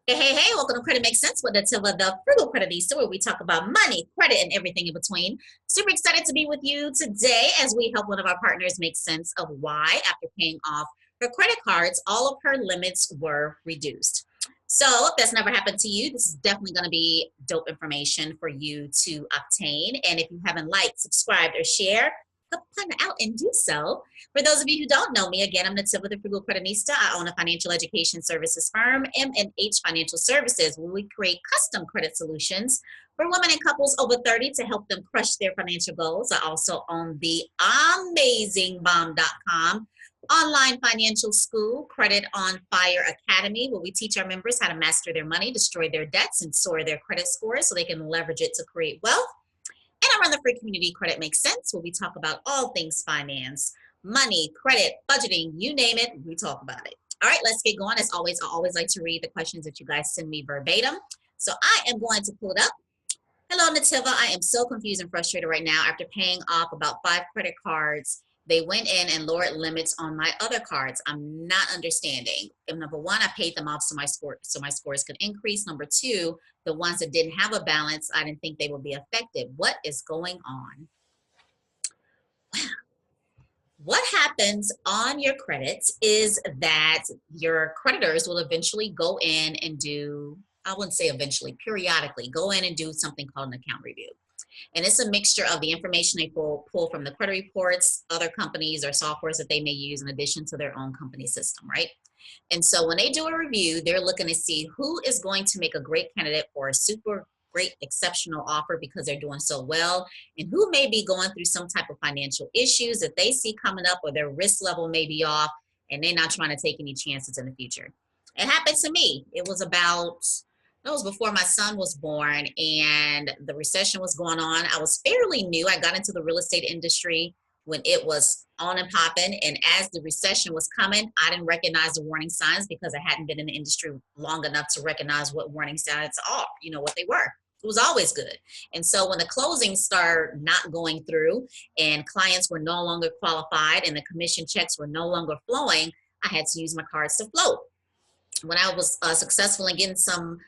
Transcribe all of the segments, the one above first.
Hey, welcome to Credit Makes Sense with Netiva, the Frugal CrediTnista, where we talk about money, credit, and everything in between. Super excited to be with you today as we help one of our partners make sense of why, after paying off her credit cards, all of her limits were reduced. So if that's never happened to you, this is definitely going to be dope information for you to obtain. And if you haven't liked, subscribed, or shared, help find out and do so. For those of you who don't know me, again, I'm Netiva, the Frugal CrediTnista. I own a financial education services firm, M&H Financial Services, where we create custom credit solutions for women and couples over 30 to help them crush their financial goals. I also own the amazingbomb.com online financial school, Credit on Fire Academy, where we teach our members how to master their money, destroy their debts, and soar their credit scores so they can leverage it to create wealth. And I run the free community Credit Makes Sense, where we talk about all things finance, money, credit, budgeting, you name it, we talk about it. All right, let's get going. As always, I always like to read the questions that you guys send me verbatim. So I am going to pull it up. Hello, Netiva. I am so confused and frustrated right now. After paying off about 5 credit cards, they went in and lowered limits on my other cards. I'm not understanding. And number one, I paid them off so my scores could increase. Number two, the ones that didn't have a balance, I didn't think they would be effective. What is going on? What happens on your credits is that your creditors will eventually go in and do, I wouldn't say eventually, periodically go in and do something called an account review. And it's a mixture of the information they pull from the credit reports, other companies or softwares that they may use in addition to their own company system, right? And so when they do a review, they're looking to see who is going to make a great candidate for a super great, exceptional offer because they're doing so well, and who may be going through some type of financial issues that they see coming up, or their risk level may be off, and they're not trying to take any chances in the future. It happened to me. It was before my son was born and the recession was going on. I was fairly new. I got into the real estate industry when it was on and popping. And as the recession was coming, I didn't recognize the warning signs because I hadn't been in the industry long enough to recognize what warning signs are, what they were. It was always good. And so when the closings started not going through and clients were no longer qualified and the commission checks were no longer flowing, I had to use my cards to float. When I was successful in getting some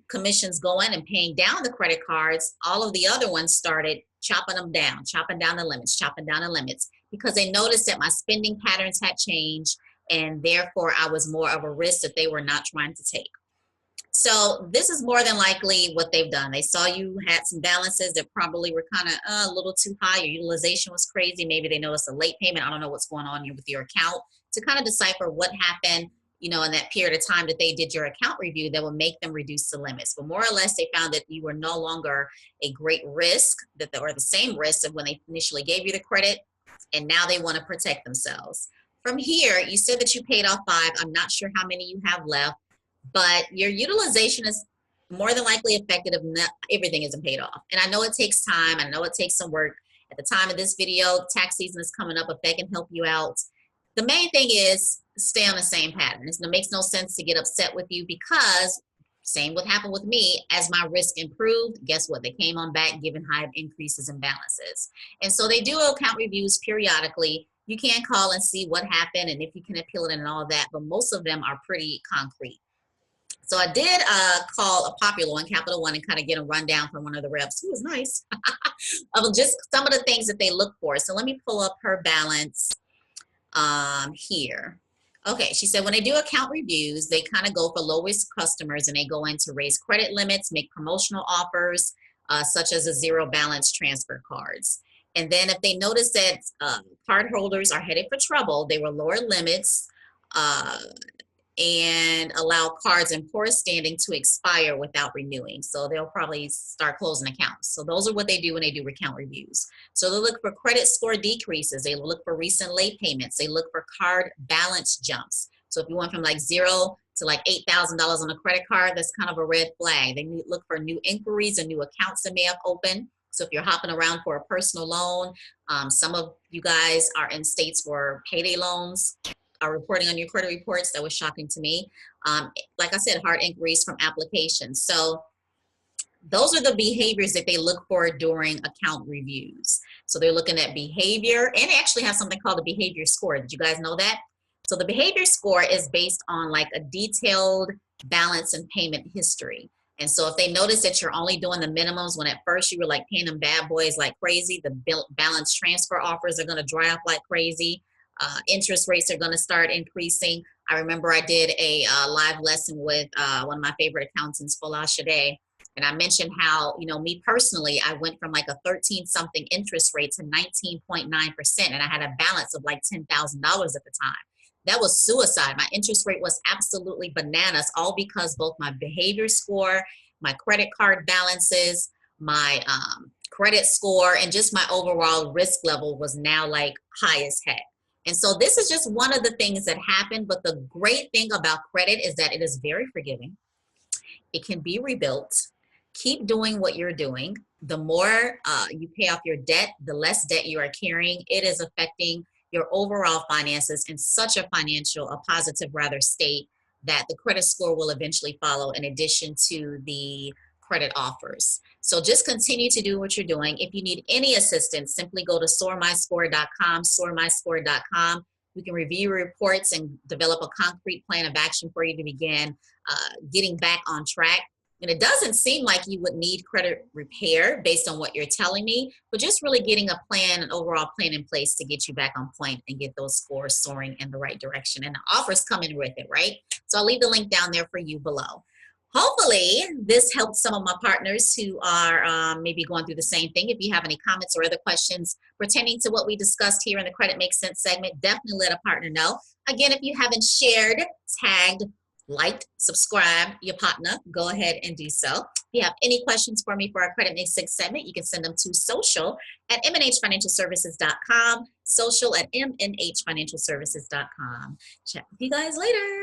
commissions going and paying down the credit cards, all of the other ones started chopping them down, chopping down the limits, because they noticed that my spending patterns had changed, and therefore I was more of a risk that they were not trying to take. So this is more than likely what they've done. They saw you had some balances that probably were kind of a little too high. Your utilization was crazy. Maybe they noticed a late payment. I don't know what's going on with your account, to kind of decipher what happened in that period of time that they did your account review that will make them reduce the limits. But more or less, they found that you were no longer a great risk, or the same risk of when they initially gave you the credit, and now they want to protect themselves. From here, you said that you paid off 5. I'm not sure how many you have left, but your utilization is more than likely affected if not everything isn't paid off. And I know it takes time. I know it takes some work. At the time of this video, tax season is coming up. If that can help you out, the main thing is stay on the same pattern. It makes no sense to get upset with you, because same what happened with me. As my risk improved, guess what? They came on back, given high increases in balances. And so they do account reviews periodically. You can call and see what happened and if you can appeal it and all that, but most of them are pretty concrete. So I did call a popular one, Capital One, and kind of get a rundown from one of the reps, who was nice, of just some of the things that they look for. So let me pull up her balance here. Okay, she said when they do account reviews, they kind of go for low risk customers, and they go in to raise credit limits, make promotional offers, such as a zero balance transfer cards. And then if they notice that card holders are headed for trouble, they will lower limits and allow cards in poor standing to expire without renewing. So they'll probably start closing accounts. So those are what they do when they do account reviews. So they look for credit score decreases. They look for recent late payments. They look for card balance jumps. So if you went from like $0 to like $8,000 on a credit card, that's kind of a red flag. They look for new inquiries and new accounts that may have opened. So if you're hopping around for a personal loan, some of you guys are in states where payday loans are reporting on your credit reports. That was shocking to me. Like I said, hard inquiries from applications. So those are the behaviors that they look for during account reviews. So they're looking at behavior, and they actually have something called a behavior score. Did you guys know that? So the behavior score is based on like a detailed balance and payment history. And so if they notice that you're only doing the minimums when at first you were like paying them bad boys like crazy, the balance transfer offers are going to dry up like crazy. Interest rates are going to start increasing. I remember I did a live lesson with one of my favorite accountants, Fola Shade, and I mentioned how, you know, me personally, I went from like a 13 something interest rate to 19.9%, and I had a balance of like $10,000 at the time. That was suicide. My interest rate was absolutely bananas, all because both my behavior score, my credit card balances, my credit score, and just my overall risk level was now like high as heck. And so this is just one of the things that happened. But the great thing about credit is that it is very forgiving. It can be rebuilt. Keep doing what you're doing. The more you pay off your debt, the less debt you are carrying. It is affecting your overall finances in such a positive rather state that the credit score will eventually follow in addition to the credit offers. So just continue to do what you're doing. If you need any assistance, simply go to soarmyscore.com, soarmyscore.com. We can review your reports and develop a concrete plan of action for you to begin getting back on track. And it doesn't seem like you would need credit repair based on what you're telling me, but just really getting a plan, an overall plan in place to get you back on point and get those scores soaring in the right direction. And the offers come in with it, right? So I'll leave the link down there for you below. Hopefully this helps some of my partners who are maybe going through the same thing. If you have any comments or other questions pertaining to what we discussed here in the Credit Makes Sense segment, definitely let a partner know. Again, if you haven't shared, tagged, liked, subscribe your partner, go ahead and do so. If you have any questions for me for our Credit Makes Sense segment, you can send them to social@mnhfinancialservices.com, social@mnhfinancialservices.com. Chat with you guys later.